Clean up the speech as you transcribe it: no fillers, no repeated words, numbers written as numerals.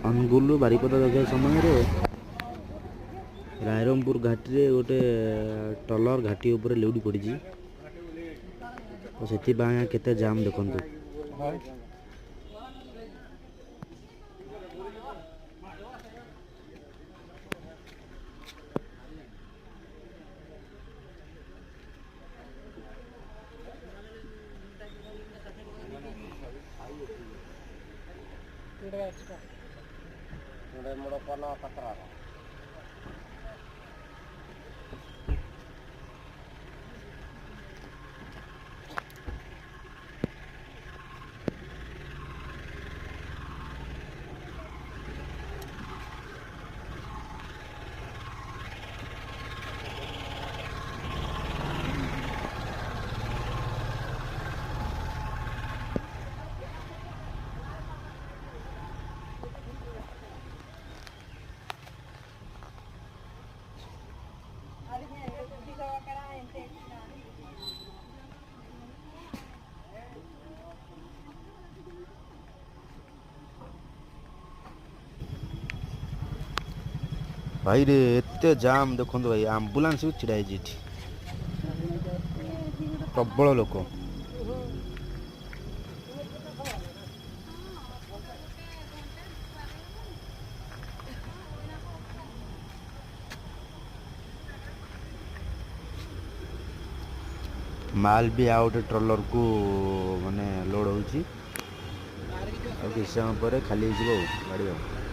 ଅନୁଗୁଳ ବାରିପଦା ଯାଉଥିବା ସମୟରେ ରାଇରଙ୍ଗପୁର ଘାଟିରେ ଗୋଟେ ଟଲର ଘାଟି ଉପରେ ଲେଉଟି ପଡ଼ିଛି। ତ ସେଥିପାଇଁ କେତେ ଜାମ୍ ଦେଖନ୍ତୁ। भाई रे एते जाम देखो भाई आम्बुलांस भी छिड़ा है प्रबल लोक माल भी आ गए ट्रलर को माने लोड होची और किसी समय पर खाली हो गाड़ी।